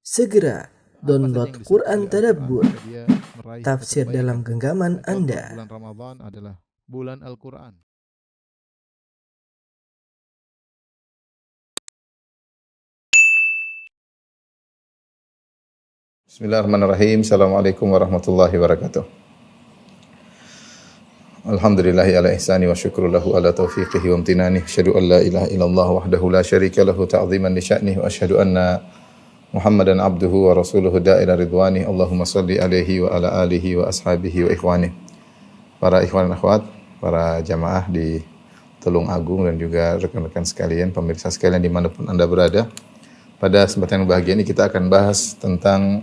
Segera download Apa saja yang Quran disebut oleh Tadabbur, Al-Quran, dia meraih tafsir kebaikan. dalam genggaman Contoh, Anda. bulan Ramadan adalah bulan Al-Quran. Bismillahirrahmanirrahim. Assalamualaikum warahmatullahi wabarakatuh. Alhamdulillahi ala ihsani wa syukru lahu ala taufiqihi wa amtinani. Asyhadu an la ilaha illallah wahdahu la syarika lahu ta'ziman li sya'nihi wa asyhadu anna Muhammadan abduhu wa rasuluhu da'ila ridwani. Allahumma salli alaihi wa ala alihi wa ashabihi wa ikhwani. Para ikhwan dan akhwat, para jamaah di Tulung Agung dan juga rekan-rekan sekalian, pemirsa sekalian dimanapun Anda berada. Pada kesempatan yang bahagia ini kita akan bahas tentang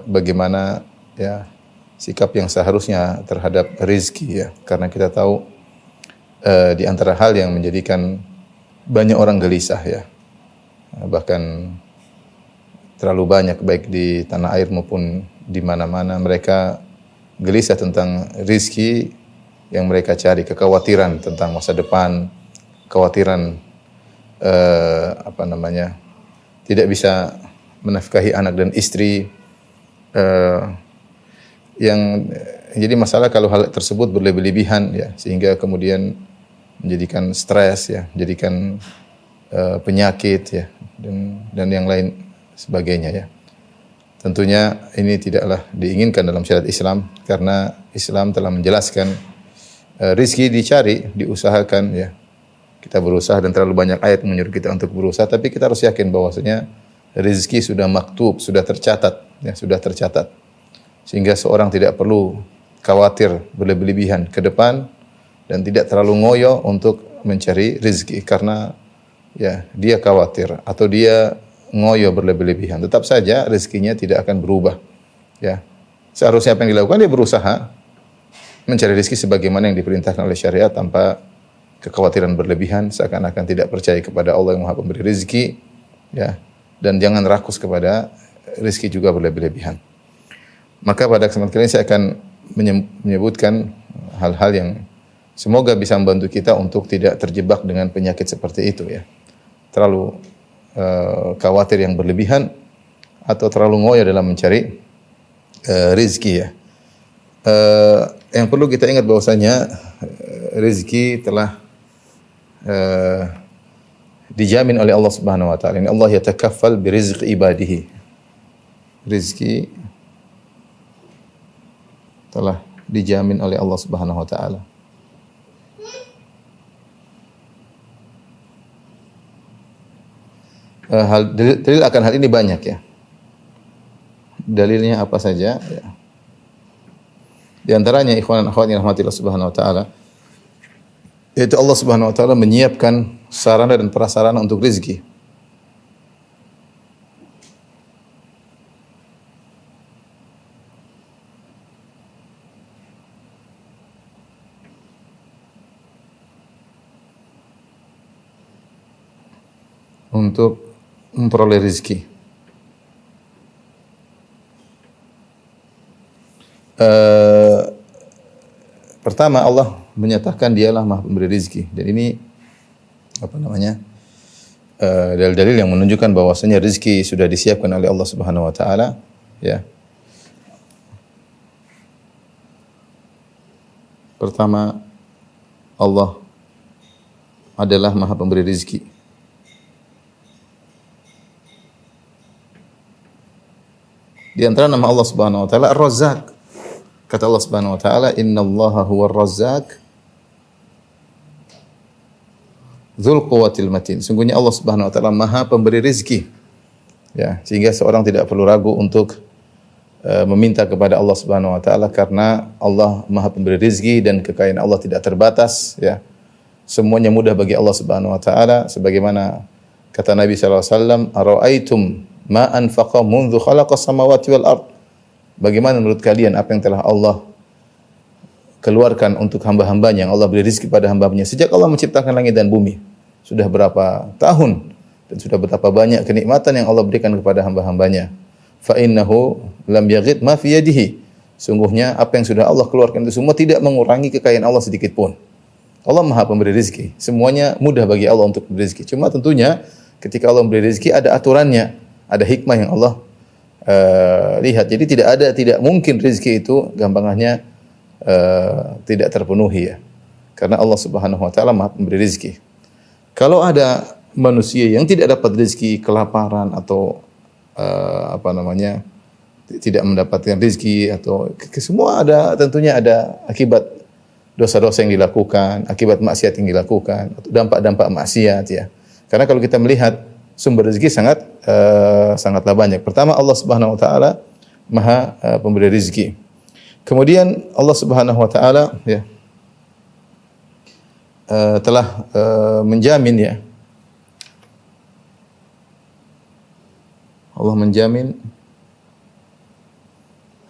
bagaimana ya sikap yang seharusnya terhadap rizki ya, karena kita tahu di antara hal yang menjadikan banyak orang gelisah ya, bahkan terlalu banyak baik di tanah air maupun di mana-mana mereka gelisah tentang rizki yang mereka cari, kekhawatiran tentang masa depan, kekhawatiran tidak bisa menafkahi anak dan istri, yang jadi masalah kalau hal tersebut berlebih-lebihan ya, sehingga kemudian menjadikan stres ya, menjadikan penyakit ya, dan yang lain sebagainya ya. Tentunya ini tidaklah diinginkan dalam syariat Islam, karena Islam telah menjelaskan rizki dicari, diusahakan ya. Kita berusaha dan terlalu banyak ayat menyuruh kita untuk berusaha, tapi kita harus yakin bahwasanya rezeki sudah maktub, sudah tercatat, ya, sudah tercatat. Sehingga seorang tidak perlu khawatir berlebih-lebihan ke depan dan tidak terlalu ngoyo untuk mencari rezeki, karena ya dia khawatir atau dia ngoyo berlebih-lebihan, tetap saja rezekinya tidak akan berubah. Ya. Seharusnya apa yang dilakukan, dia berusaha mencari rezeki sebagaimana yang diperintahkan oleh syariat tanpa kekhawatiran berlebihan, seakan-akan tidak percaya kepada Allah yang Maha Pemberi rezeki, ya. Dan jangan rakus kepada rezeki juga berlebih-lebihan. Maka pada kesempatan kali ini saya akan menyebutkan hal-hal yang semoga bisa membantu kita untuk tidak terjebak dengan penyakit seperti itu ya. Terlalu khawatir yang berlebihan atau terlalu ngoyo dalam mencari rezeki ya. Yang perlu kita ingat bahwasanya rezeki telah dijamin oleh Allah Subhanahu wa taala. Ini Allah yatakaffal bi rizqi ibadihi. Rizki telah dijamin oleh Allah Subhanahu wa taala. Dalil akan hal ini banyak ya. Dalilnya apa saja ya. Di antaranya ikhwan dan akhwat yang rahmatillah Subhanahu wa taala, yaitu Allah Subhanahu wa taala menyiapkan sarana dan prasarana untuk rezeki. Untuk memperoleh rezeki. Pertama, Allah menyatakan dialah Maha Pemberi rezeki, dan ini dalil-dalil yang menunjukkan bahwasanya rezeki sudah disiapkan oleh Allah Subhanahu wa taala ya. Pertama, Allah adalah Maha Pemberi rezeki. Di antara nama Allah Subhanahu wa taala Ar-Razzaq. Kata Allah Subhanahu wa taala, "Innallaha huwar Razzaq dzul quwwatil matin." Sungguhnya Allah Subhanahu wa taala Maha Pemberi rezeki. Ya, sehingga seorang tidak perlu ragu untuk meminta kepada Allah Subhanahu wa taala, karena Allah Maha Pemberi rezeki dan kekayaan Allah tidak terbatas ya. Semuanya mudah bagi Allah Subhanahu wa taala, sebagaimana kata Nabi sallallahu alaihi wasallam, "Ara'aitum ma anfaqa mundzu khalaqas samawati wal ard." Bagaimana menurut kalian apa yang telah Allah keluarkan untuk hamba-hambanya, yang Allah beri rezeki pada hamba-hambanya sejak Allah menciptakan langit dan bumi? Sudah berapa tahun dan sudah betapa banyak kenikmatan yang Allah berikan kepada hamba-hambanya. Fa innahu lam yaghid ma fi yadihi. Sungguhnya apa yang sudah Allah keluarkan itu semua tidak mengurangi kekayaan Allah sedikit pun. Allah Maha Pemberi rezeki. Semuanya mudah bagi Allah untuk memberi rezeki. Cuma tentunya ketika Allah memberi rezeki ada aturannya. Ada hikmah yang Allah lihat. Jadi tidak mungkin rezeki itu gampangannya tidak terpenuhi ya. Karena Allah Subhanahu wa taala Maha pemberi rezeki. Kalau ada manusia yang tidak dapat rezeki, kelaparan atau tidak mendapatkan rezeki atau semua tentunya ada akibat dosa-dosa yang dilakukan, akibat maksiat yang dilakukan, atau dampak-dampak maksiat ya. Karena kalau kita melihat sumber rezeki sangatlah banyak. Pertama, Allah Subhanahu wa taala Maha pemberi rezeki. Kemudian Allah Subhanahu wa taala ya telah menjamin ya. Allah menjamin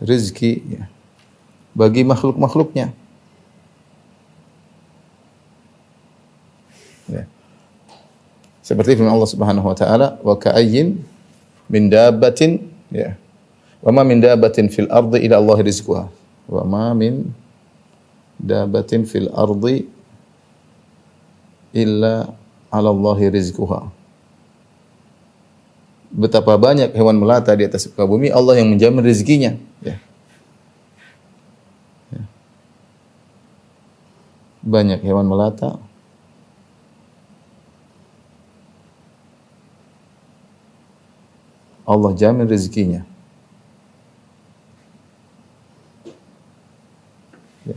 rezeki ya, bagi makhluk-makhluknya. Ya. Seperti firman Allah Subhanahu wa taala, "Wa ka'ayyin min dabbatin" ya. "Wa ma min dabbatin fil ardi illa Allah rizquha." Wa ma min dabbatin fil ardi illa 'ala Allah rizquha. Betapa banyak hewan melata di atas muka bumi, Allah yang menjamin rezekinya. Ya. Ya. Banyak hewan melata. Allah jamin rezekinya. Ya.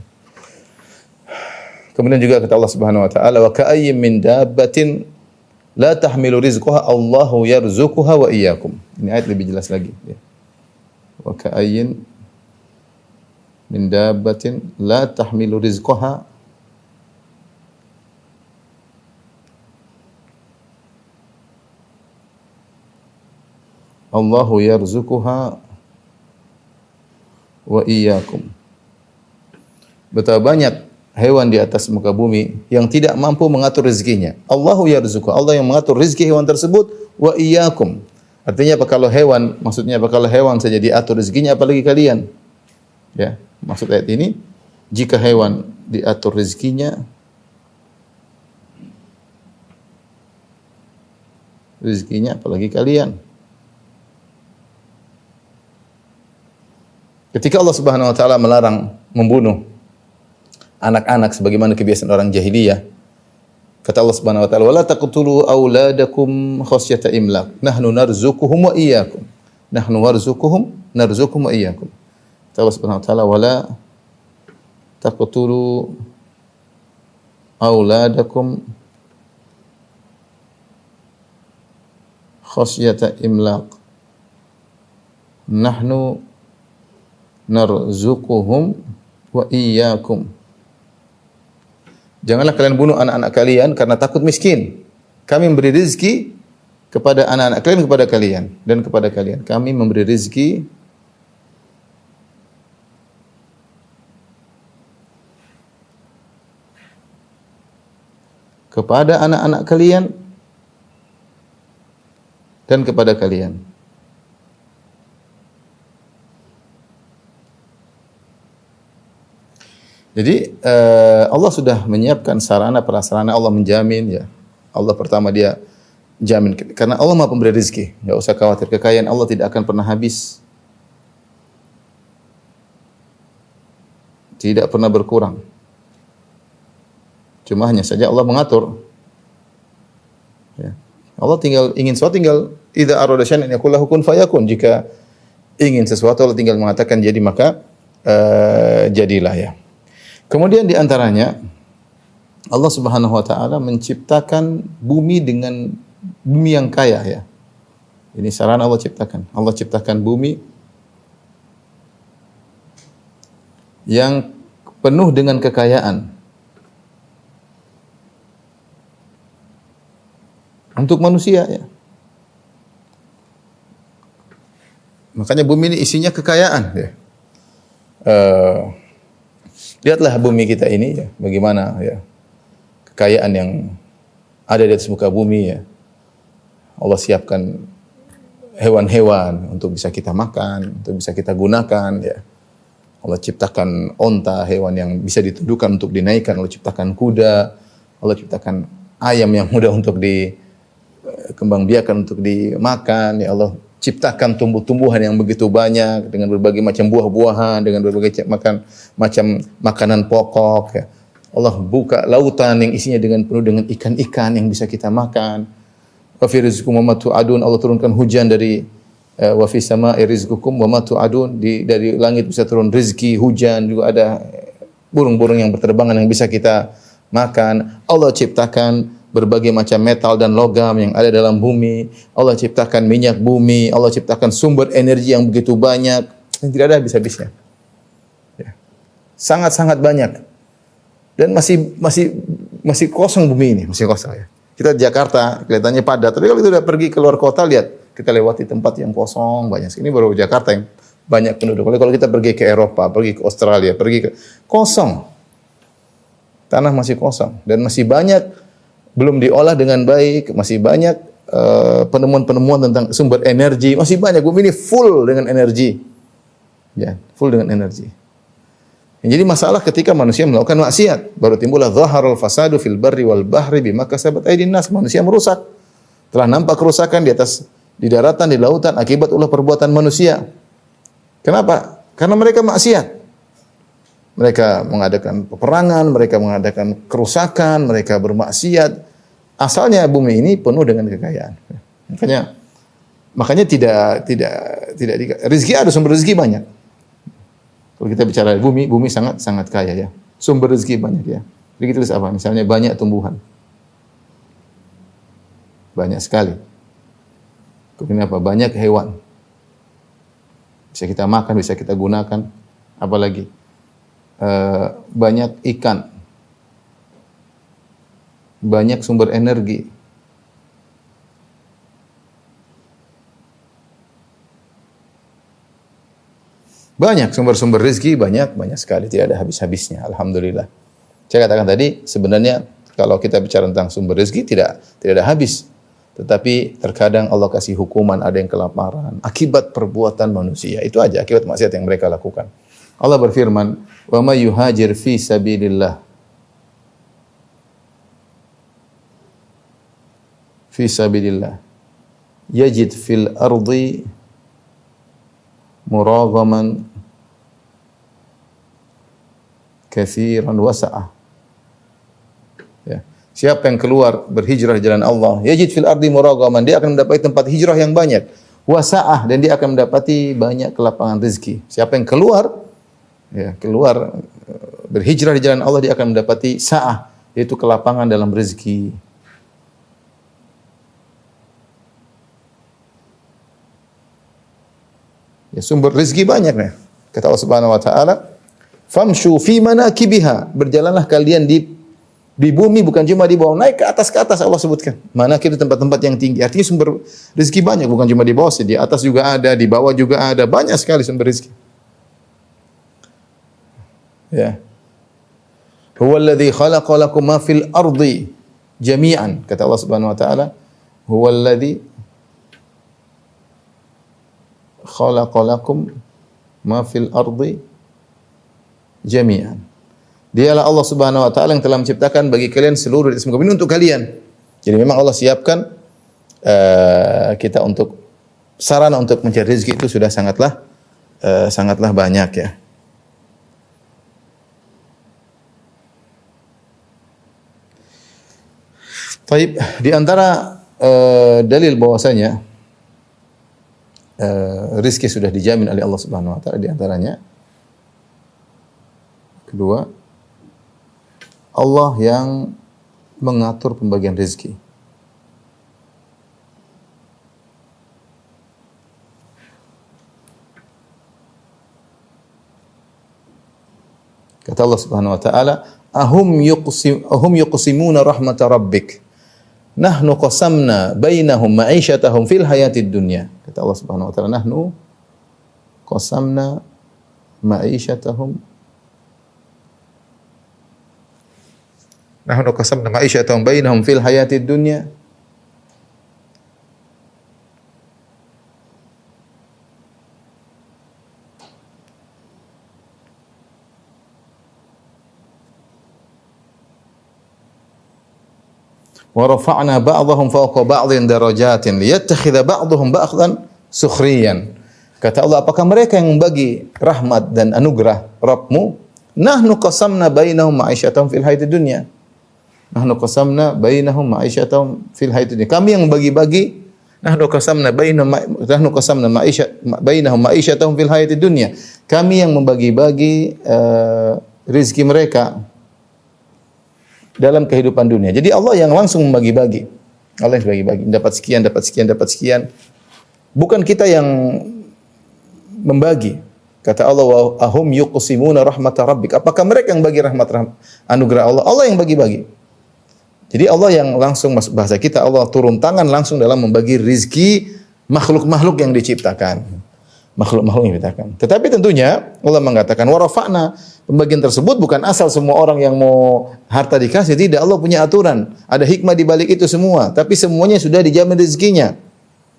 Kemudian juga kata Allah Subhanahu wa taala, "Wa ka'ayyin min dabbatin la tahmilu rizqaha Allahu yarzuquha wa iyyakum." Ini ayat lebih jelas lagi ya. Wa ka'ayyin min dabbatin la tahmilu rizqaha Allahu yarzuquha wa iyyakum. Betapa banyak hewan di atas muka bumi yang tidak mampu mengatur rezekinya. Allahu yarzuqu, Allah yang mengatur rezeki hewan tersebut, wa iyyakum. Artinya apa kalau hewan, maksudnya apa kalau hewan saja diatur rezekinya, apalagi kalian? Ya, maksud ayat ini, jika hewan diatur rezekinya apalagi kalian. Ketika Allah Subhanahu wa taala melarang membunuh anak-anak sebagaimana kebiasaan orang jahiliyah, kata Allah Subhanahu wa taala, "Wala taqtulu auladakum khasyata imlaq, nahnu narzuquhum wa iyyakum." Nahnu narzuquhum wa iyyakum. Kata Allah Subhanahu wa taala, "Wala taqtulu auladakum khasyata imlaq, nahnu narzuquhum wa iyyakum." Janganlah kalian bunuh anak-anak kalian karena takut miskin. Kami memberi rezeki kepada anak-anak kalian, kepada kalian dan kepada kalian. Kami memberi rezeki kepada anak-anak kalian dan kepada kalian. Jadi Allah sudah menyiapkan sarana prasarana, Allah menjamin ya. Allah pertama dia jamin karena Allah Maha pemberi rezeki. Enggak usah khawatir, kekayaan Allah tidak akan pernah habis. Tidak pernah berkurang. Cuma hanya saja Allah mengatur. Ya. Allah ingin sesuatu tinggal idza arada syai'an yaqul lahu kun fayakun. Jika ingin sesuatu Allah tinggal mengatakan jadi, maka jadilah ya. Kemudian di antaranya Allah Subhanahu wa taala menciptakan bumi dengan bumi yang kaya ya. Ini sarana Allah ciptakan. Allah ciptakan bumi yang penuh dengan kekayaan. Untuk manusia ya. Makanya bumi ini isinya kekayaan ya. Lihatlah bumi kita ini ya, bagaimana ya kekayaan yang ada di atas muka bumi ya. Allah siapkan hewan-hewan untuk bisa kita makan, untuk bisa kita gunakan ya. Allah ciptakan onta, hewan yang bisa ditundukkan untuk dinaikkan. Allah ciptakan kuda, Allah ciptakan ayam yang mudah untuk dikembangbiakan, untuk dimakan ya. Allah ciptakan tumbuh-tumbuhan yang begitu banyak dengan berbagai macam buah-buahan, dengan berbagai macam makanan pokok ya. Allah buka lautan yang isinya penuh dengan ikan-ikan yang bisa kita makan. Wa fi rizqikum wa ma tu'adun, Allah turunkan hujan dari wa fi sama'i rizqukum wa ma tu'adun, dari langit bisa turun rezeki, hujan, juga ada burung-burung yang berterbangan yang bisa kita makan. Allah ciptakan berbagai macam metal dan logam yang ada dalam bumi. Allah ciptakan minyak bumi, Allah ciptakan sumber energi yang begitu banyak yang tidak ada habis-habisnya. Ya. Sangat-sangat banyak. Dan masih kosong bumi ini, masih kosong ya. Kita di Jakarta kelihatannya padat, tapi kalau kita sudah pergi keluar kota, lihat, kita lewati tempat yang kosong banyak. Ini baru Jakarta yang banyak penduduk. Kalau kita pergi ke Eropa, pergi ke Australia, kosong. Tanah masih kosong dan masih banyak belum diolah dengan baik, masih banyak penemuan-penemuan tentang sumber energi, masih banyak. Bumi ini full dengan energi. Ya, full dengan energi. Jadi masalah ketika manusia melakukan maksiat, baru timbullah zaharul fasadu fil barri wal bahri bima kasabat aydin nas. Manusia merusak. Telah nampak kerusakan di daratan, di lautan akibat ulah perbuatan manusia. Kenapa? Karena mereka maksiat. Mereka mengadakan peperangan, mereka mengadakan kerusakan, mereka bermaksiat. Asalnya bumi ini penuh dengan kekayaan. Makanya tidak rezeki ada, sumber rezeki banyak. Kalau kita bicara bumi sangat sangat kaya ya. Sumber rezeki banyak ya. Jadi kita tulis apa? Misalnya banyak tumbuhan. Banyak sekali. Kemudian apa? Banyak hewan. Bisa kita makan, bisa kita gunakan. Apalagi? Banyak ikan. Banyak sumber energi. Banyak sumber-sumber rezeki, banyak sekali, tidak ada habis-habisnya. Alhamdulillah. Saya katakan tadi, sebenarnya kalau kita bicara tentang sumber rezeki tidak ada habis. Tetapi terkadang Allah kasih hukuman, ada yang kelaparan akibat perbuatan manusia. Itu aja akibat maksiat yang mereka lakukan. Allah berfirman, "Wa may yuhajir fi sabilillah." Fi sabilillah. Yajid fil ardi muragaman katsiran wasa'ah. Ya. Siapa yang keluar berhijrah di jalan Allah, yajid fil ardi muragaman, dia akan mendapati tempat hijrah yang banyak. Wasa'ah, dan dia akan mendapati banyak kelapangan rezeki. Siapa yang keluar berhijrah di jalan Allah, dia akan mendapati sa'ah, yaitu kelapangan dalam rezeki. Ya, sumber rezeki banyak nih. Kata Allah Subhanahu wa taala, "Famshu fi manakibiha." Berjalanlah kalian di bumi, bukan cuma di bawah, naik ke atas Allah sebutkan. Manakib itu tempat-tempat yang tinggi. Artinya sumber rezeki banyak, bukan cuma di bawah, di atas juga ada, di bawah juga ada, banyak sekali sumber rezeki. Ya. Huwallazi khalaqa lakum ma fil ardi jami'an. Kata Allah Subhanahu wa taala, huwallazi khalaqa lakum ma fil ardi jami'an. Dialah Allah Subhanahu wa taala yang telah menciptakan bagi kalian seluruh di muka bumi untuk kalian. Jadi memang Allah siapkan kita untuk sarana untuk mencari rezeki itu sudah sangatlah banyak ya. Baik, di antara dalil bahwasanya rizki sudah dijamin oleh Allah Subhanahu wa taala, di antaranya kedua, Allah yang mengatur pembagian rezeki. Kata Allah Subhanahu wa taala, ahum yuqsimuna rahmata rabbik. Nahnu qasamna bainahum ma'isyatahum fil hayatid dunya. Kata Allah Subhanahu wa taala, nahnu qasamna ma'isyatahum bainahum fil hayatid dunya. Wa rafa'na ba'dahum fawqa ba'dhin darajatin liyattakhidha ba'dhum ba'dhan sukhriyan. Kata Allah, apakah mereka yang membagi rahmat dan anugerah Rabbmu? Nahnu qasamna bainahum ma'isyatahum fil hayatid dunya. Nahnu qasamna bainahum ma'isyatahum fil hayatid dunya. Kami yang membagi-bagi, nahnu qasamna bainahum ma'isyatahum fil hayatid dunya. Kami yang membagi-bagi rezeki mereka dalam kehidupan dunia. Jadi Allah yang langsung membagi-bagi. Allah yang bagi-bagi, dapat sekian, dapat sekian, dapat sekian. Bukan kita yang membagi. Kata Allah, wa ahum yuqsimuna rahmata rabbik. Apakah mereka yang bagi rahmat anugerah Allah? Allah yang bagi-bagi. Jadi Allah yang langsung, bahasa kita, Allah turun tangan langsung dalam membagi rizki makhluk-makhluk yang diciptakan. Makhluk-makhluk yang diciptakan. Tetapi tentunya Allah mengatakan, wa rafa'na. Pembagian tersebut bukan asal semua orang yang mau harta dikasih. Tidak, Allah punya aturan. Ada hikmah di balik itu semua. Tapi semuanya sudah dijamin rezekinya.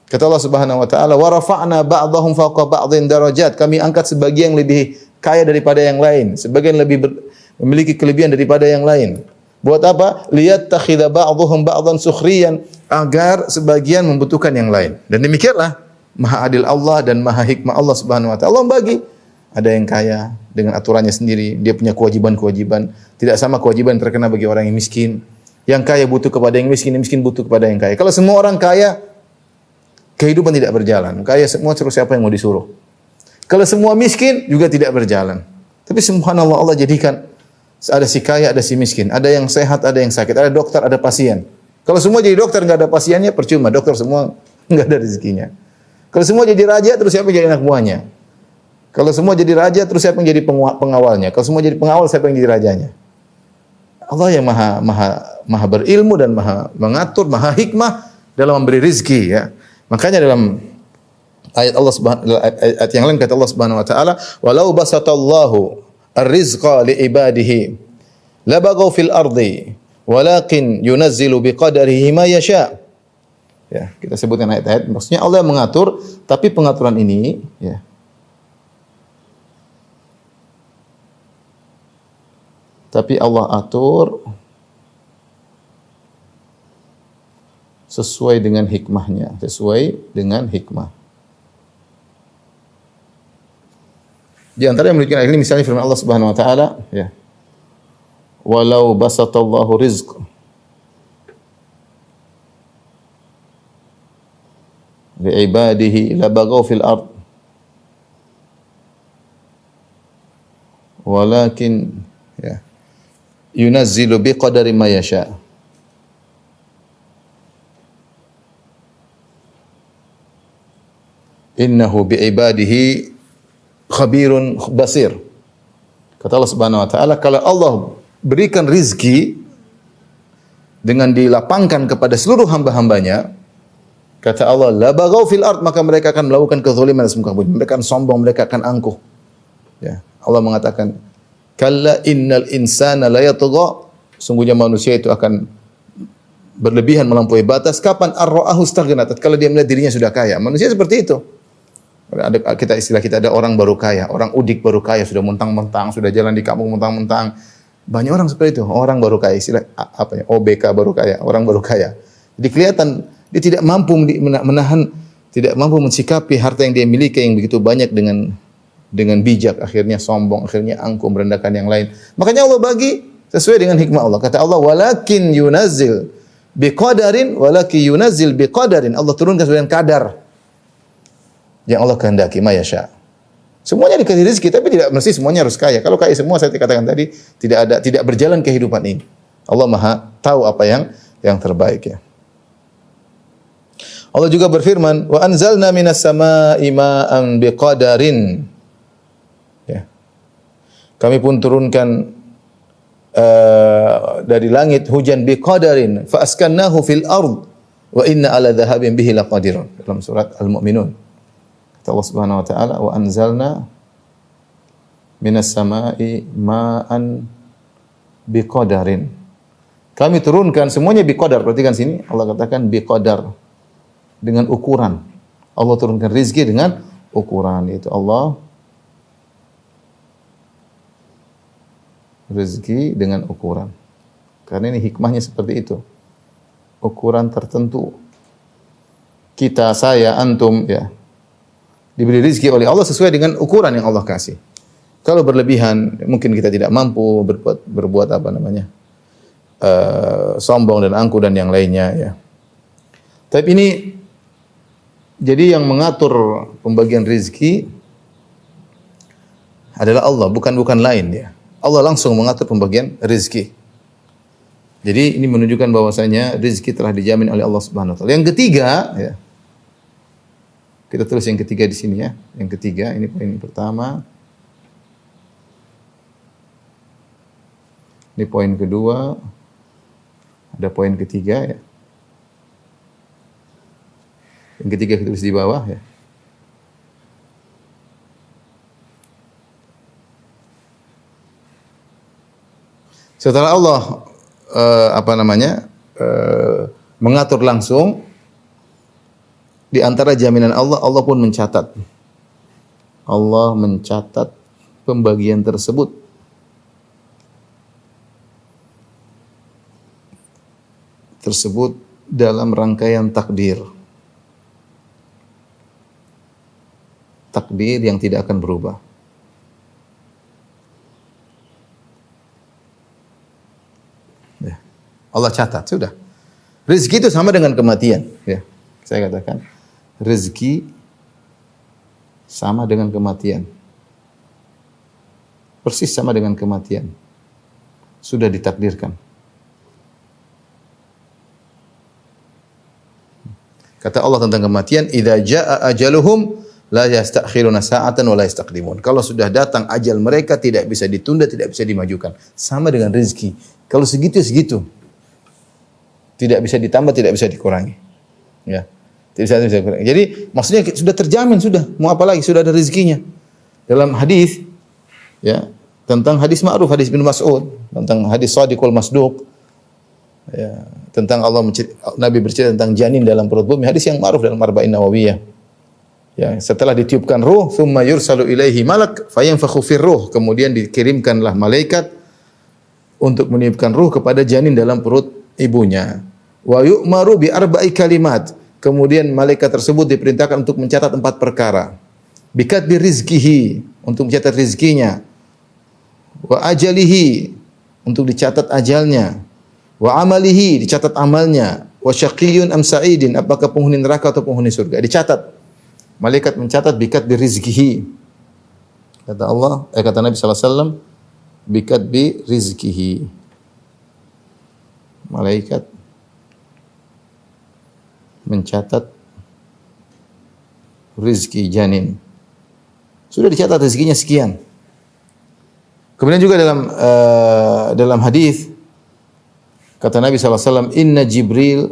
Kata Allah Subhanahu wa taala, "Wa rafa'na ba'dahum fawqa ba'dhin darajat." Kami angkat sebagian yang lebih kaya daripada yang lain, sebagian lebih memiliki kelebihan daripada yang lain. Buat apa? Liyattakhidha ba'dhum ba'dhan sukhriyan, agar sebagian membutuhkan yang lain. Dan demikianlah Maha Adil Allah dan Maha Hikmah Allah Subhanahu wa taala. Allah membagi. Ada yang kaya dengan aturannya sendiri, dia punya kewajiban-kewajiban. Tidak sama kewajiban yang terkena bagi orang yang miskin. Yang kaya butuh kepada yang miskin butuh kepada yang kaya. Kalau semua orang kaya, kehidupan tidak berjalan. Kaya semua, terus siapa yang mau disuruh? Kalau semua miskin, juga tidak berjalan. Tapi subhanallah, Allah jadikan ada si kaya, ada si miskin. Ada yang sehat, ada yang sakit. Ada dokter, ada pasien. Kalau semua jadi dokter, nggak ada pasiennya, percuma. Dokter semua nggak ada rezekinya. Kalau semua jadi raja, terus siapa yang jadi anak buahnya? Kalau semua jadi raja, terus siapa yang jadi pengawalnya? Kalau semua jadi pengawal, siapa yang jadi rajanya? Allah yang maha berilmu dan maha mengatur, maha hikmah dalam memberi rezeki, ya. Makanya dalam ayat ayat yang lain kata Allah Subhanahu wa taala, "Walau basatallahu ar-rizqa li ibadihi labaghaw fil ardi walakin yunazzilu biqadarihi ma yasha." Ya, kita sebutkan ayat-ayat, maksudnya Allah yang mengatur, tapi pengaturan ini, ya, tapi Allah atur sesuai dengan hikmahnya, sesuai dengan hikmah. Di antara yang memiliki ini misalnya firman Allah Subhanahu wa taala, ya. Walau basatallahu rizq li ibadihi labaghaw fil ard walakin, ya, yunazzilu biqadari ma yasha. Innahu biibadihi khabirun basir. Kata Allah Subhanahu wa taala, kalau Allah berikan rizki dengan dilapangkan kepada seluruh hamba-hambanya, kata Allah, la baghaw fil ard, maka mereka akan melakukan kezaliman di muka bumi. Mereka akan sombong, mereka akan angkuh. Ya, Allah mengatakan, kalla innal insana la yatgha, sungguhnya manusia itu akan berlebihan melampaui batas. Kapan ar-ra'ahu istaghna, tatkala dia melihat dirinya sudah kaya. Manusia seperti itu. Ada istilah kita, ada orang baru kaya, orang udik baru kaya, sudah mentang-mentang, sudah jalan di kampung mentang-mentang. Banyak orang seperti itu, orang baru kaya, istilah apa ya? OBK baru kaya, orang baru kaya. Jadi kelihatan dia tidak mampu menahan, tidak mampu mensikapi harta yang dia miliki yang begitu banyak dengan bijak, akhirnya sombong, akhirnya angkuh, merendahkan yang lain. Makanya Allah bagi sesuai dengan hikmah Allah. Kata Allah, walakin yunazzil biqadarin, walakin yunazzil biqadarin. Allah turunkan sesuai dengan kadar yang Allah kehendaki, ma yasha. Semuanya dikasih rezeki, tapi tidak mesti semuanya harus kaya. Kalau kaya semua, saya katakan tadi, tidak berjalan kehidupan ini. Allah Maha tahu apa yang terbaik, ya. Allah juga berfirman, wa anzalna minas samaa'i ma'an biqadarin. Ya. Kami pun turunkan dari langit hujan biqadarin, fa askannahu fil ard wa inna ala dhahabin bihi laqadirun. Dalam surat Al-Mu'minun. Allah Subhanahu wa taala, wa anzalna minas samaa'i ma'an biqadarin. Kami turunkan semuanya biqadar. Perhatikan sini, Allah katakan biqadar, dengan ukuran. Allah turunkan rezeki dengan ukuran, yaitu Allah rezeki dengan ukuran. Karena ini hikmahnya seperti itu. Ukuran tertentu. Kita, saya, antum, ya, Diberi rezeki oleh Allah sesuai dengan ukuran yang Allah kasih. Kalau berlebihan, mungkin kita tidak mampu berbuat apa namanya, sombong dan angkuh dan yang lainnya. Ya. Tapi ini jadi yang mengatur pembagian rezeki adalah Allah, bukan lain ya. Allah langsung mengatur pembagian rezeki. Jadi ini menunjukkan bahwasanya rezeki telah dijamin oleh Allah Subhanahu wa taala. Yang ketiga, ya. Kita tulis yang ketiga di sini ya. Yang ketiga, ini poin pertama. Ini poin kedua. Ada poin ketiga ya. Yang ketiga kita tulis di bawah ya. Setelah Allah mengatur langsung, di antara jaminan Allah, Allah pun mencatat. Allah mencatat pembagian tersebut. Tersebut dalam rangkaian takdir. Takdir yang tidak akan berubah. Ya. Allah catat, sudah. Rezeki itu sama dengan kematian. Ya. Saya katakan, rezeki sama dengan kematian. Persis sama dengan kematian. Sudah ditakdirkan. Kata Allah tentang kematian, "Idza jaa ajaluhum la yastakhiruna sa'atan wa la yastaqdimun." Kalau sudah datang ajal mereka, tidak bisa ditunda, tidak bisa dimajukan. Sama dengan rezeki. Kalau segitu segitu. Tidak bisa ditambah, tidak bisa dikurangi. Ya. Tidak bisa dikurangi. Jadi maksudnya sudah terjamin, sudah. Mau apa lagi? Sudah ada rezekinya. Dalam hadis ya, tentang hadis ma'ruf, hadis bin Mas'ud, tentang hadis Shadiqul Masduq. Ya, tentang Nabi bercerita tentang janin dalam perut bumi, hadis yang ma'ruf dalam Arba'in Nawawiyah. Ya, setelah ditiupkan ruh, thumma yursalu ilaihi malak fayanfakhu fir ruh, kemudian dikirimkanlah malaikat untuk meniupkan ruh kepada janin dalam perut ibunya. Wa yu'maru bi arba'i kalimat, kemudian malaikat tersebut diperintahkan untuk mencatat 4 perkara. Bikatbi rizkihi, untuk mencatat rizkinya. Wa ajalihi, untuk dicatat ajalnya. Wa amalihi, dicatat amalnya. Wa syaqiyyun am sa'idin, apakah penghuni neraka atau penghuni surga. Dicatat. Malaikat mencatat bikatbi rizkihi. Kata Nabi sallallahu alaihi wasallam, bikatbi rizkihi. Malaikat mencatat rizki janin. Sudah dicatat rezekinya sekian. Kemudian juga dalam hadis kata Nabi sallallahu alaihi wasallam, "Inna Jibril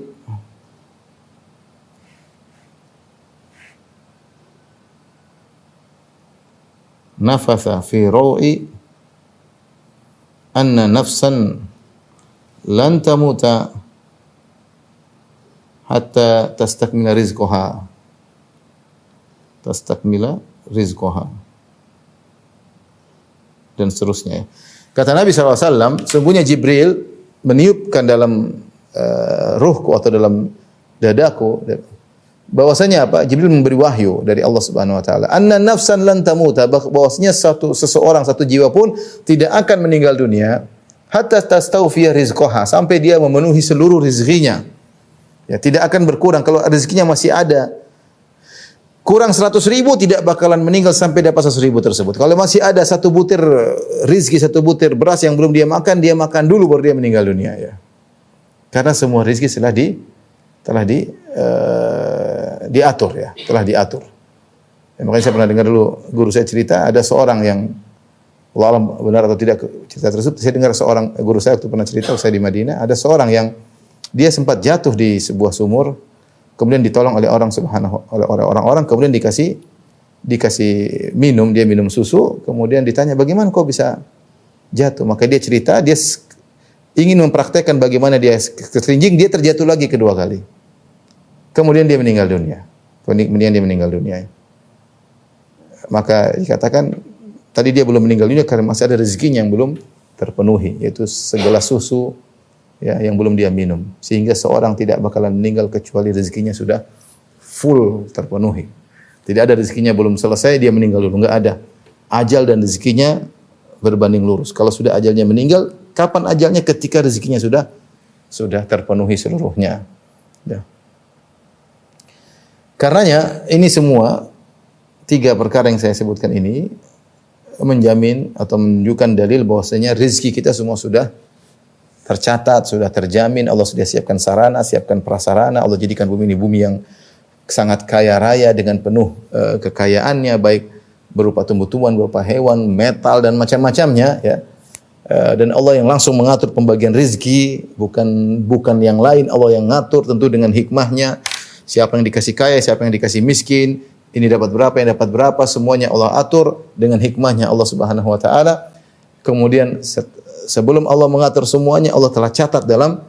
nafatha fi rawi anna nafsan lan tamuta hatta tastakmila rizqaha." Tastakmila rizqaha. Dan seterusnya. Kata Nabi SAW, sungguhnya Jibril meniupkan dalam ruhku atau dalam dadaku, bahwasanya apa? Jibril memberi wahyu dari Allah Subhanahu wa taala. Anna nafsan lan tamuta, bahwasanya satu jiwa pun tidak akan meninggal dunia hatta tastawfiya rizqaha, sampai dia memenuhi seluruh rezekinya. Ya, tidak akan berkurang. Kalau rezekinya masih ada, kurang 100.000 tidak bakalan meninggal sampai dapat 100.000 tersebut. Kalau masih ada 1 butir rizki, 1 butir beras yang belum dia makan dulu baru dia meninggal dunia ya. Karena semua rizki telah diatur ya, telah diatur. Ya, makanya saya pernah dengar dulu guru saya cerita, ada seorang yang, Allah alam benar atau tidak cerita tersebut, saya dengar seorang guru saya waktu pernah cerita, saya di Madinah, ada seorang yang dia sempat jatuh di sebuah sumur, kemudian ditolong oleh orang-orang, kemudian dikasih minum, dia minum susu, kemudian ditanya, "Bagaimana kau bisa jatuh?" Maka dia cerita, dia ingin mempraktekkan bagaimana dia keserinjing, dia terjatuh lagi kedua kali. Kemudian dia meninggal dunia. Maka dikatakan tadi dia belum meninggal dunia karena masih ada rezekinya yang belum terpenuhi, yaitu segelas susu ya yang belum dia minum, sehingga seorang tidak bakalan meninggal kecuali rezekinya sudah full terpenuhi. Tidak ada rezekinya belum selesai dia meninggal dulu, enggak ada. Ajal dan rezekinya berbanding lurus. Kalau sudah ajalnya meninggal, kapan ajalnya? Ketika rezekinya sudah terpenuhi seluruhnya. Ya. Karenanya ini semua tiga perkara yang saya sebutkan ini menjamin atau menunjukkan dalil bahwasanya rezeki kita semua sudah tercatat, sudah terjamin. Allah sudah siapkan sarana, siapkan prasarana. Allah jadikan bumi ini bumi yang sangat kaya raya dengan penuh kekayaannya, baik berupa tumbuh-tumbuhan, berupa hewan, metal dan macam-macamnya. Ya. Dan Allah yang langsung mengatur pembagian rezeki, bukan yang lain. Allah yang ngatur tentu dengan hikmahnya. Siapa yang dikasih kaya, siapa yang dikasih miskin, ini dapat berapa, yang dapat berapa, semuanya Allah atur dengan hikmahnya Allah Subhanahu wa taala. Kemudian sebelum Allah mengatur semuanya, Allah telah catat dalam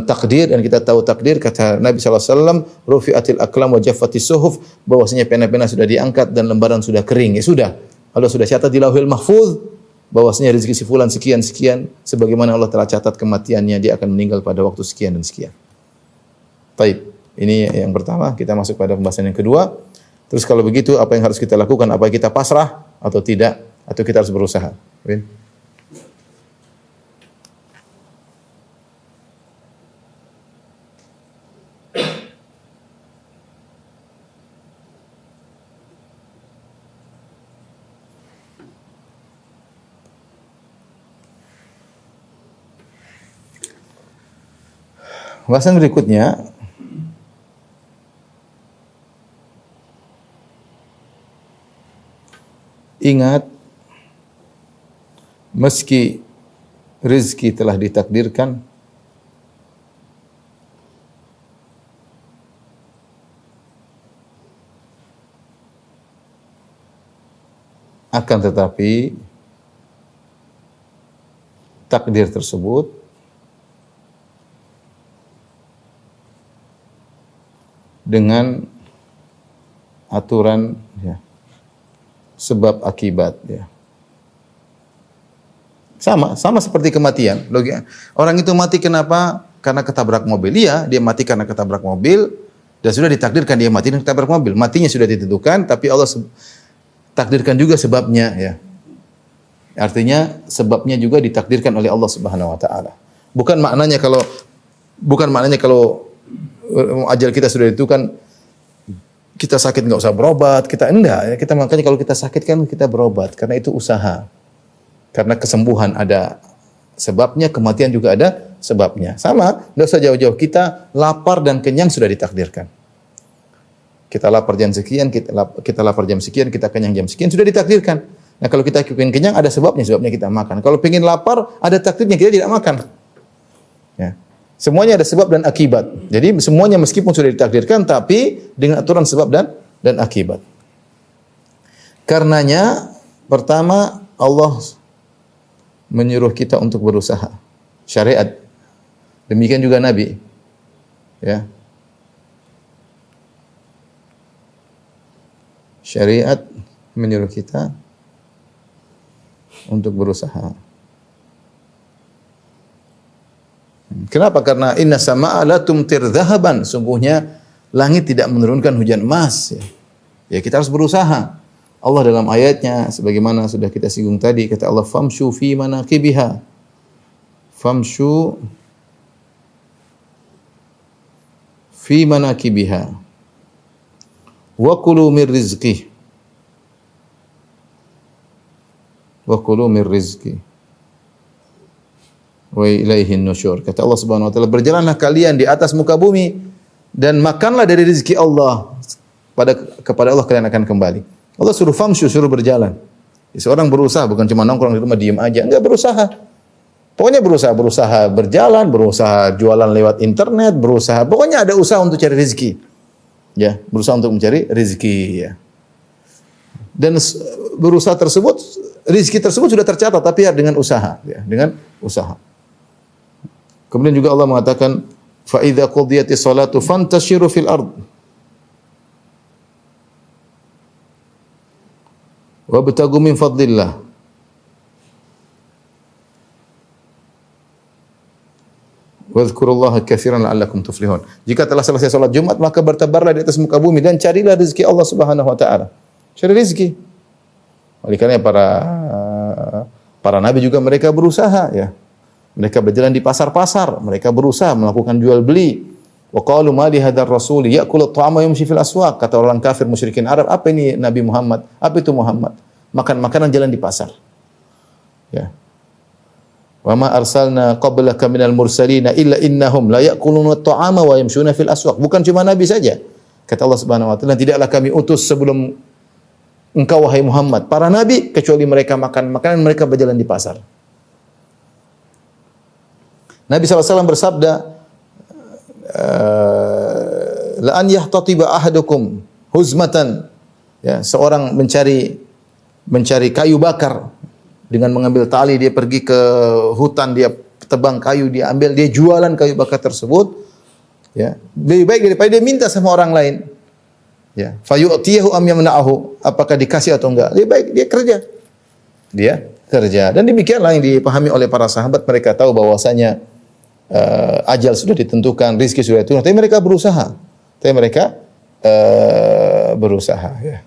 takdir, dan kita tahu takdir, kata Nabi sallallahu alaihi wasallam, rufi'atil aqlam wa jaffatis suhuf, bahwasanya pena-pena sudah diangkat dan lembaran sudah kering. Ya sudah. Allah sudah catat di Lauhil Mahfuz bahwasanya rezeki si fulan sekian sebagaimana Allah telah catat kematiannya, dia akan meninggal pada waktu sekian dan sekian. Baik. Ini yang pertama, kita masuk pada pembahasan yang kedua. Terus kalau begitu apa yang harus kita lakukan? Apa kita pasrah atau tidak? Atau kita harus berusaha? Win? Pembahasan berikutnya, ingat, meski rezeki telah ditakdirkan, akan tetapi takdir tersebut dengan aturan, ya, sebab akibat, ya. Sama seperti kematian. Orang itu mati kenapa? Karena ketabrak mobil. Iya, dia mati karena ketabrak mobil dan sudah ditakdirkan dia mati dan ketabrak mobil. Matinya sudah ditentukan, tapi Allah takdirkan juga sebabnya, ya. Artinya sebabnya juga ditakdirkan oleh Allah Subhanahu wa taala. Bukan maknanya kalau ajal kita sudah ditentukan, kita sakit nggak usah berobat, kita enggak, ya. Kita makanya kalau kita sakit kan kita berobat karena itu usaha. Karena kesembuhan ada sebabnya, kematian juga ada sebabnya. Sama, enggak usah jauh-jauh, kita lapar dan kenyang sudah ditakdirkan. Kita lapar jam sekian, kita lapar jam sekian, kita kenyang jam sekian, sudah ditakdirkan. Nah, kalau kita ingin kenyang ada sebabnya kita makan. Kalau ingin lapar ada takdirnya, kita tidak makan. Ya. Semuanya ada sebab dan akibat. Jadi semuanya meskipun sudah ditakdirkan, tapi dengan aturan sebab dan akibat. Karenanya, pertama Allah menyuruh kita untuk berusaha. Syariat. Demikian juga Nabi. Ya. Syariat menyuruh kita untuk berusaha. Kenapa? Karena inna sama'a la tumtir dhahaban. Sungguhnya langit tidak menurunkan hujan emas. Ya, kita harus berusaha. Allah dalam ayatnya, sebagaimana sudah kita singgung tadi, kata Allah, famshu fi manaqibiha. Famshu fi manaqibiha. Wa kulu min rizqih. Wa kulu min rizqih. Wa ilaihin nusyur. Kata Allah Subhanahu wa taala, berjalanlah kalian di atas muka bumi dan makanlah dari rezeki Allah. Kepada Allah kalian akan kembali. Allah suruh famshu, suruh berjalan. Seorang berusaha, bukan cuma nongkrong di rumah diam aja, enggak, berusaha. Pokoknya berusaha berjalan, berusaha jualan lewat internet, berusaha, pokoknya ada usaha untuk cari rezeki. Ya, berusaha untuk mencari rezeki, ya. Dan berusaha tersebut, rezeki tersebut sudah tercatat, tapi dengan usaha, ya, dengan usaha. Kemudian juga Allah mengatakan, fa idza qudiyatis salatu fantashiru fil ard wabtagu min fadlillah. Wadhkurullaha katsiran la'allakum tuflihun. Jika telah selesai salat Jumat, maka bertebarlah di atas muka bumi dan carilah rezeki Allah Subhanahu wa taala. Cari rezeki. Oleh karena para nabi juga mereka berusaha ya. Mereka berjalan di pasar-pasar, mereka berusaha melakukan jual beli. Wa qalu ma li hadzal rasul ya'kulu at-ta'ama yamshi fil aswaq. Kata orang kafir musyrikin Arab, apa ini Nabi Muhammad? Apa itu Muhammad? Makan makanan jalan di pasar. Ya. Wa ma arsalna qablaka minal mursalina illa innahum la ya'kuluna at-ta'ama wa yamshuna fil aswaq. Bukan cuma nabi saja. Kata Allah Subhanahu wa taala, tidaklah kami utus sebelum engkau wahai Muhammad para nabi kecuali mereka makan makanan, mereka berjalan di pasar. Nabi SAW bersabda, la an yahtatiba ahadukum huzmatan, ya, seorang mencari kayu bakar dengan mengambil tali, dia pergi ke hutan, dia tebang kayu, dia ambil, dia jualan kayu bakar tersebut, ya, lebih baik daripada dia minta sama orang lain, ya, fayu'tiyahu am yamna'ahu, apakah dikasih atau enggak, lebih baik dia kerja. Dan demikianlah yang dipahami oleh para sahabat. Mereka tahu bahwasanya ajal sudah ditentukan, rezeki sudah ditentukan, tapi mereka berusaha, ya.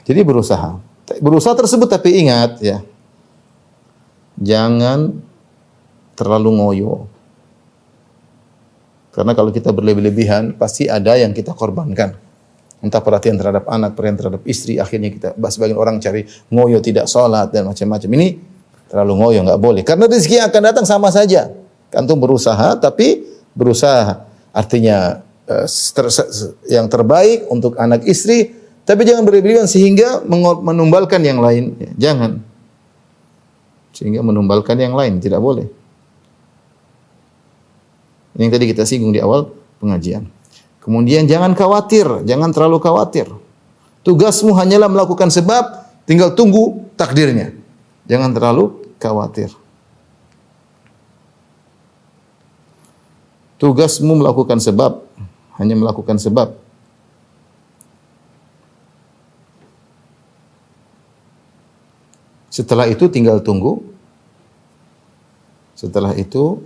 Jadi berusaha tersebut, tapi ingat ya, jangan terlalu ngoyo. Karena kalau kita berlebih-lebihan, pasti ada yang kita korbankan. Entah perhatian terhadap anak, perhatian terhadap istri, akhirnya kita, sebagian orang cari ngoyo, tidak sholat dan macam-macam. Ini terlalu ngoyo, nggak boleh. Karena rezeki yang akan datang sama saja. Antum berusaha, tapi berusaha artinya yang terbaik untuk anak istri. Tapi jangan berlebihan sehingga menumbalkan yang lain. Jangan. Sehingga menumbalkan yang lain. Tidak boleh. Yang tadi kita singgung di awal pengajian. Kemudian jangan khawatir. Jangan terlalu khawatir. Tugasmu hanyalah melakukan sebab, tinggal tunggu takdirnya. Jangan terlalu khawatir. Tugasmu melakukan sebab. Hanya melakukan sebab. Setelah itu tinggal tunggu. Setelah itu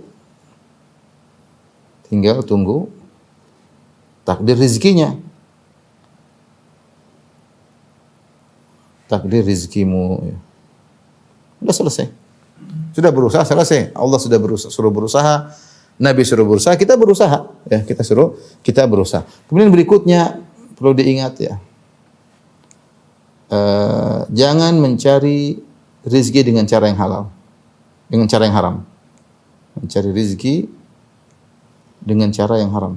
tinggal tunggu takdir rezekinya. Takdir rezekimu. Sudah selesai. Sudah berusaha, selesai. Allah sudah suruh berusaha. Nabi suruh berusaha, kita berusaha. Ya, kita berusaha. Kemudian berikutnya perlu diingat ya. Jangan mencari rezeki dengan cara yang halal, dengan cara yang haram. Mencari rezeki dengan cara yang haram,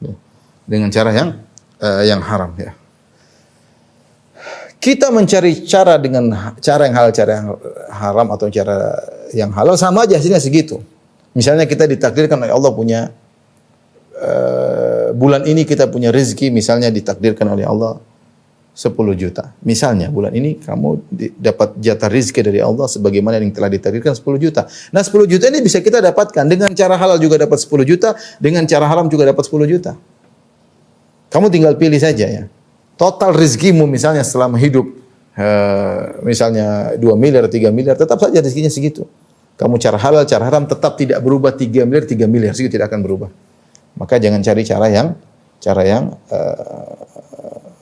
ya, dengan cara yang haram. Ya. Kita mencari cara dengan cara yang halal, cara yang haram atau cara yang halal sama aja hasilnya segitu. Misalnya kita ditakdirkan oleh Allah punya bulan ini kita punya rezeki, misalnya ditakdirkan oleh Allah 10 juta. Misalnya bulan ini kamu dapat jatah rezeki dari Allah sebagaimana yang telah ditakdirkan 10 juta. Nah 10 juta ini bisa kita dapatkan dengan cara halal juga dapat 10 juta, dengan cara haram juga dapat 10 juta. Kamu tinggal pilih saja ya. Total rezekimu misalnya selama hidup misalnya 2 miliar, 3 miliar, tetap saja rezekinya segitu. Kamu cara halal, cara haram tetap tidak berubah, 3 miliar segitu tidak akan berubah. Maka jangan cari cara yang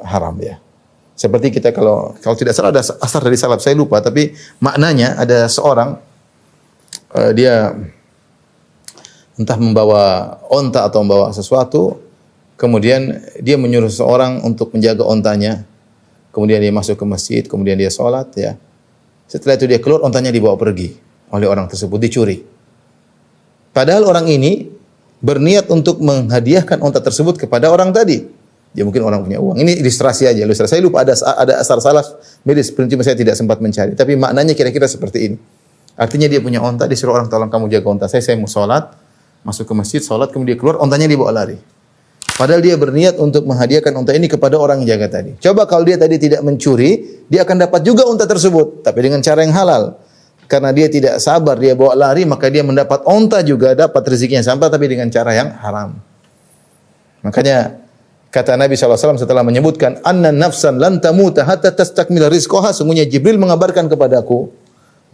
haram ya. Seperti kita kalau tidak salah ada asar dari salaf, saya lupa, tapi maknanya ada seorang dia entah membawa onta atau membawa sesuatu, kemudian dia menyuruh seseorang untuk menjaga ontanya, kemudian dia masuk ke masjid, kemudian dia sholat ya. Setelah itu dia keluar, ontanya dibawa pergi oleh orang tersebut, dicuri. Padahal orang ini berniat untuk menghadiahkan onta tersebut kepada orang tadi. Dia mungkin orang punya uang. Ini ilustrasi aja. Saya lupa ada asar salaf medis, cuma saya tidak sempat mencari. Tapi maknanya kira-kira seperti ini. Artinya dia punya onta, disuruh orang, tolong kamu jaga onta saya mau sholat, masuk ke masjid, sholat, kemudian dia keluar, ontanya dibawa lari. Padahal dia berniat untuk menghadiahkan onta ini kepada orang yang jaga tadi. Coba kalau dia tadi tidak mencuri, dia akan dapat juga onta tersebut, tapi dengan cara yang halal. Karena dia tidak sabar, dia bawa lari, maka dia mendapat onta juga, dapat rezekinya sampai, tapi dengan cara yang haram. Makanya Kata Nabi SAW setelah menyebutkan, anna nafsan lan tamuta hatta tastakmila rizqaha, sungguhnya Jibril mengabarkan kepadaku,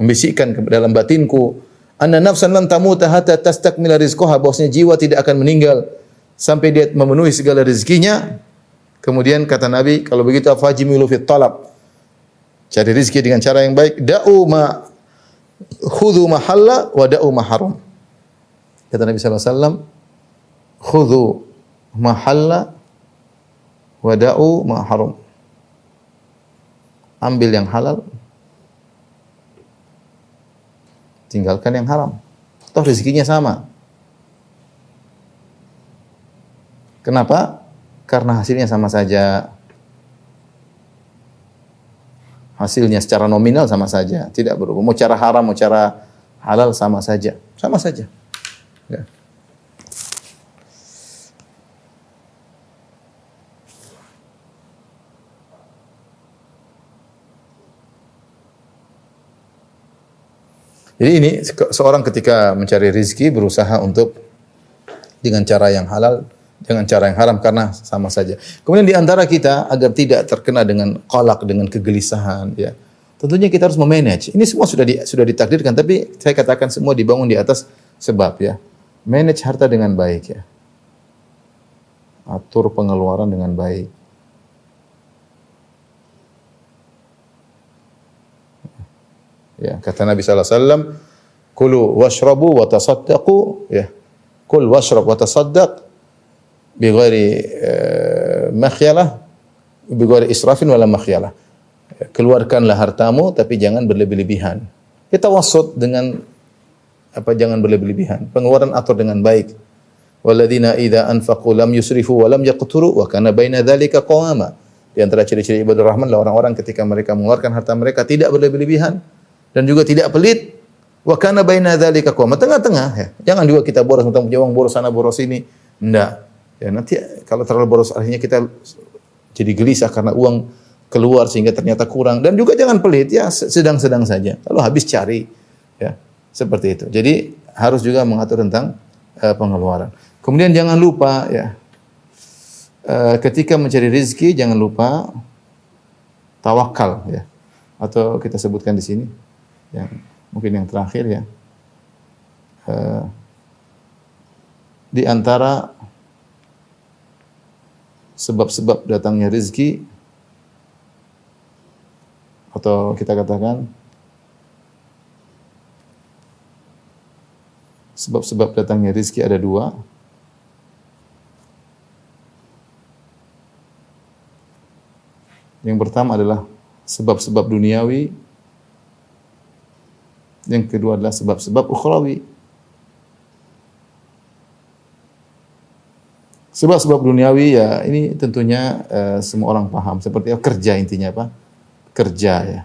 membisikkan ke dalam batinku, anna nafsan lan tamuta hatta tastakmila rizqaha, bahwasanya jiwa tidak akan meninggal sampai dia memenuhi segala rezekinya. Kemudian kata Nabi, kalau begitu fajimilu fit talab, cari rezeki dengan cara yang baik. Khudhu ma halla wa da'u ma haram. Kata Nabi SAW, khudhu ma halla wa da'u ma haram. Ambil yang halal, tinggalkan yang haram. Toh rezekinya sama. Kenapa? Karena hasilnya sama saja. Hasilnya secara nominal sama saja, tidak berubah. Mau cara haram, mau cara halal sama saja. Sama saja. Ya. Jadi ini seorang ketika mencari rezeki berusaha untuk dengan cara yang halal, dengan cara yang haram, karena sama saja. Kemudian di antara kita agar tidak terkena dengan qalaq, dengan kegelisahan, ya. Tentunya kita harus memanage. Ini semua sudah ditakdirkan, tapi saya katakan semua dibangun di atas sebab, ya. Manage harta dengan baik, ya. Atur pengeluaran dengan baik. Ya, kata Nabi sallallahu alaihi wasallam, "Kulu washrabu wa tasaddaqu," ya. Kul washrab wa tasaddaq bighairi makhyalah, bighairi israfin wala makhyalah. Keluarkanlah hartamu tapi jangan berlebih-lebihan. Kita wasut dengan apa, jangan berlebih-lebihan. Pengeluaran atur dengan baik. Walladzina idza anfaqu lam yusrifu wa lam yaqturu wa kana baina dzalika qawama. Di antara ciri-ciri ibadur rahman adalah orang-orang ketika mereka mengeluarkan harta mereka tidak berlebih-lebihan dan juga tidak pelit. Wa kana baina dzalika qawama, tengah-tengah, ya. Jangan juga kita boros, punya uang boros sana boros sini. Enggak. Ya, nanti kalau terlalu boros akhirnya kita jadi gelisah karena uang keluar sehingga ternyata kurang, dan juga jangan pelit, ya, sedang-sedang saja. Kalau habis cari, ya. Seperti itu. Jadi harus juga mengatur tentang pengeluaran. Kemudian jangan lupa, ya. Ketika mencari rezeki jangan lupa tawakal, ya. Atau kita sebutkan di sini yang mungkin yang terakhir, ya. Di antara sebab-sebab datangnya rezeki, atau kita katakan sebab-sebab datangnya rezeki ada dua. Yang pertama adalah sebab-sebab duniawi, yang kedua adalah sebab-sebab ukhrawi. Sebab-sebab duniawi, ya, ini tentunya semua orang paham. Seperti kerja, intinya apa? Kerja, ya.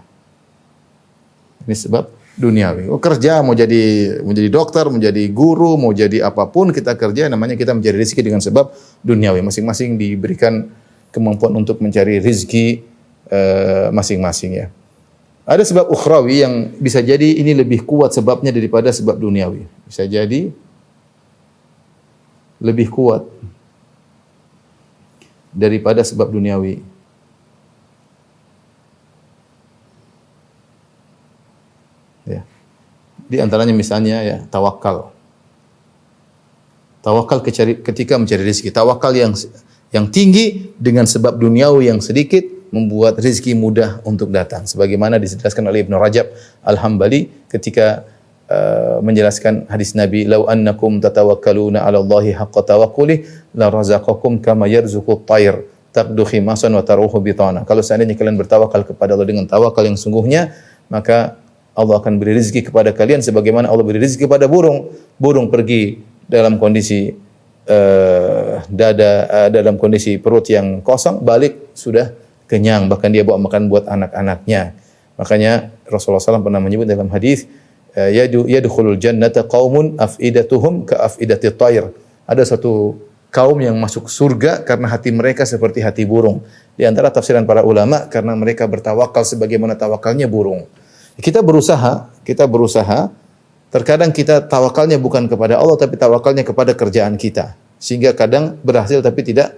Ini sebab duniawi. Oh, kerja, mau jadi dokter, mau jadi guru, mau jadi apapun kita kerja, namanya kita mencari rezeki dengan sebab duniawi. Masing-masing diberikan kemampuan untuk mencari rezeki masing-masing, ya. Ada sebab ukhrawi yang bisa jadi ini lebih kuat sebabnya daripada sebab duniawi. Bisa jadi lebih kuat daripada sebab duniawi. Ya. Di antaranya misalnya, ya, tawakal. Tawakal ketika mencari rezeki. Tawakal yang tinggi dengan sebab duniawi yang sedikit membuat rezeki mudah untuk datang. Sebagaimana dijelaskan oleh Ibnu Rajab Al-Hambali ketika menjelaskan hadis Nabi, "Lau annakum tatawakkaluna 'ala Allahi haqqa tawakkuli la razaqakum kama yarzuqut tayr taqdu khimasan wa taruhu bitana." Kalau seandainya kalian bertawakal kepada Allah dengan tawakal yang sungguhnya, maka Allah akan beri rezeki kepada kalian sebagaimana Allah beri rezeki kepada burung. Burung pergi dalam kondisi dalam kondisi perut yang kosong, balik sudah kenyang, bahkan dia bawa makan buat anak-anaknya. Makanya Rasulullah SAW pernah menyebut dalam hadis, yadkhulul jannata qaumun afidatuhum ka afidati tayr. Ada satu kaum yang masuk surga karena hati mereka seperti hati burung. Di antara tafsiran para ulama, karena mereka bertawakal sebagaimana tawakalnya burung. Kita berusaha, terkadang kita tawakalnya bukan kepada Allah tapi tawakalnya kepada kerjaan kita. Sehingga kadang berhasil tapi tidak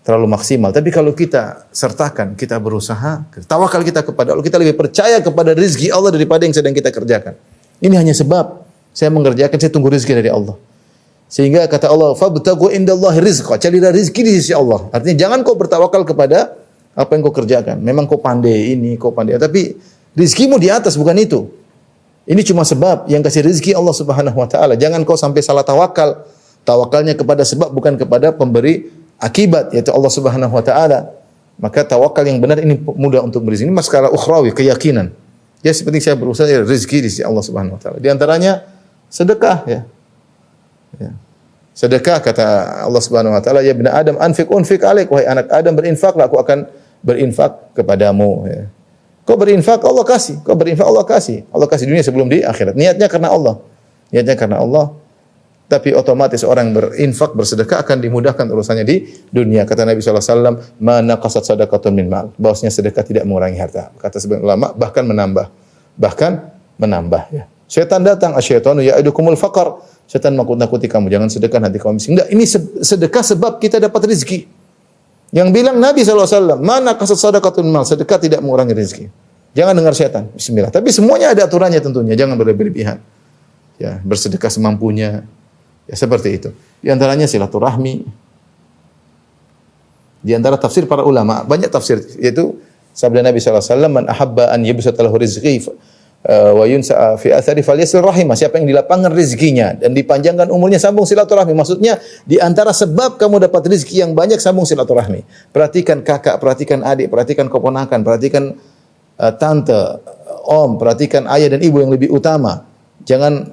terlalu maksimal. Tapi kalau kita sertakan, kita berusaha, tawakal kita kepada Allah, kita lebih percaya kepada rezeki Allah daripada yang sedang kita kerjakan. Ini hanya sebab saya mengerjakan, saya tunggu rezeki dari Allah. Sehingga kata Allah, "Fabtaghu indallahi rizqa." Carilah rezeki di sisi Allah. Artinya jangan kau bertawakal kepada apa yang kau kerjakan. Memang kau pandai ini, kau pandai, tapi rezekimu di atas, bukan itu. Ini cuma sebab yang kasih rezeki Allah Subhanahu wa taala. Jangan kau sampai salah tawakal. Tawakalnya kepada sebab, bukan kepada pemberi akibat, yaitu Allah Subhanahu wa taala. Maka tawakal yang benar ini mudah untuk berizin. Ini masalah ukhrawi, keyakinan. Ya seperti saya berusaha rezeki di sisi Allah Subhanahu wa taala. Di antaranya sedekah ya. Sedekah kata Allah Subhanahu wa taala, "Ya ibnu Adam, unfik alaik." Wahai anak Adam, berinfaklah, aku akan berinfak kepadamu ya. Kau berinfak, Allah kasih. Kau berinfak, Allah kasih. Allah kasih dunia sebelum di akhirat. Niatnya karena Allah. Niatnya karena Allah. Tapi otomatis orang yang berinfak, bersedekah akan dimudahkan urusannya di dunia. Kata Nabi SAW, "Ma naqasat sadaqatun min mal." Bahwasanya sedekah tidak mengurangi harta. Kata sebagian ulama, bahkan menambah. Bahkan menambah ya. Syaitan datang, asyaitanu ya'idukumul faqar. Syaitan menakut-nakuti kamu, jangan sedekah nanti kamu miskin. Enggak, ini sedekah sebab kita dapat rezeki. Yang bilang Nabi SAW, "Mana kasat sadaqatun mal." Sedekah tidak mengurangi rezeki. Jangan dengar syaitan. Bismillah. Tapi semuanya ada aturannya tentunya. Jangan berlebihan. Ya, bersedekah semampunya. Ya, seperti itu. Di antaranya silaturahmi. Di antara tafsir para ulama, banyak tafsir, yaitu sabda Nabi SAW, "Man ahabba an yubsata lahu rizqi wa yunsa fi athari falyasil rahimah." Siapa yang dilapangkan rezekinya dan dipanjangkan umurnya, sambung silaturahmi. Maksudnya di antara sebab kamu dapat rezeki yang banyak, sambung silaturahmi. Perhatikan kakak, perhatikan adik, perhatikan keponakan, perhatikan tante, om, perhatikan ayah dan ibu yang lebih utama. Jangan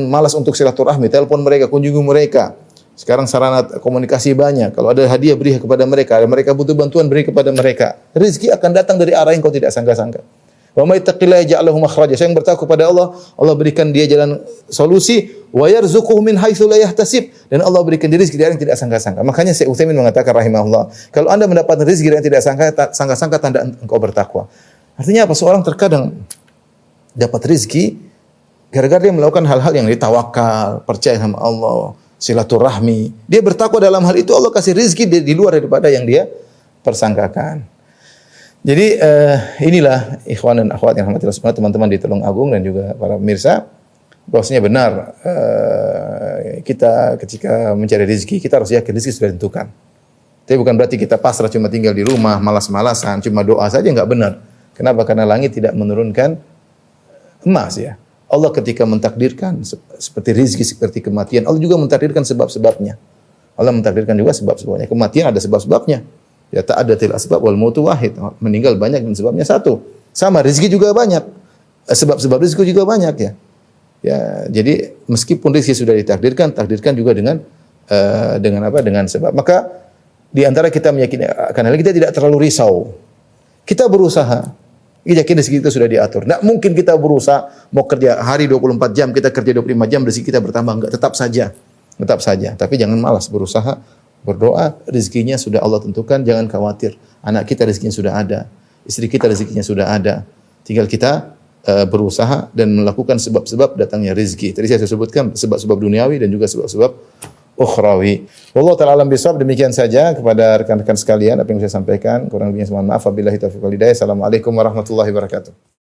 malas untuk silaturahmi, telepon mereka, kunjungi mereka. Sekarang sarana komunikasi banyak. Kalau ada hadiah, beri kepada mereka. Mereka butuh bantuan, beri kepada mereka. Rezeki akan datang dari arah yang kau tidak sangka-sangka. Wa may yattaqillaha yaj'al lahu makhraja. Saya yang bertakwa kepada Allah, Allah berikan dia jalan solusi. Wa yarzuquhu min haitsu la yahtasib. Dan Allah berikan dia rezeki dari yang tidak sangka-sangka. Makanya Syekh Utsaimin mengatakan rahimahullah, kalau Anda mendapat rezeki dari yang tidak sangka-sangka, tanda engkau bertakwa. Artinya apa? Seorang terkadang dapat rezeki gara-gara dia melakukan hal-hal yang ditawakal, percaya sama Allah, silaturahmi. Dia bertakwa dalam hal itu, Allah kasih rezeki di luar daripada yang dia persangkakan. Jadi inilah ikhwan dan akhwat yang rahmatillah subhanahu, teman-teman di Tulung Agung dan juga para pemirsa, bahwasanya benar kita ketika mencari rezeki, kita harus yakin rezeki sudah ditentukan. Tapi bukan berarti kita pasrah cuma tinggal di rumah, malas-malasan, cuma doa saja, enggak benar. Kenapa? Karena langit tidak menurunkan emas ya. Allah ketika mentakdirkan seperti rezeki, seperti kematian, Allah juga mentakdirkan sebab-sebabnya. Allah mentakdirkan juga sebab-sebabnya. Kematian ada sebab-sebabnya. Ya ta'addatil asbab wal mautu wahid. Meninggal banyak dan sebabnya satu. Sama rezeki juga banyak. Sebab-sebab rezeki juga banyak ya. Ya, jadi meskipun rezeki sudah ditakdirkan, takdirkan juga dengan apa? Dengan sebab. Maka di antara kita meyakini akan hal kita tidak terlalu risau. Kita berusaha. Kita yakin rezeki kita sudah diatur. Tidak mungkin kita berusaha mau kerja hari 24 jam, kita kerja 25 jam, rezeki kita bertambah. Enggak, tetap saja. Tetap saja. Tapi jangan malas berusaha. Berdoa, rezekinya sudah Allah tentukan, jangan khawatir. Anak kita rezekinya sudah ada, istri kita rezekinya sudah ada. Tinggal kita berusaha dan melakukan sebab-sebab datangnya rezeki. Tadi saya sebutkan sebab-sebab duniawi dan juga sebab-sebab ukhrawi. Wallahu ta'ala alam bisawab. Demikian saja kepada rekan-rekan sekalian apa yang saya sampaikan. Kurang lebihnya mohon maaf. Wabillahi taufiq wal hidayah. Assalamualaikum warahmatullahi wabarakatuh.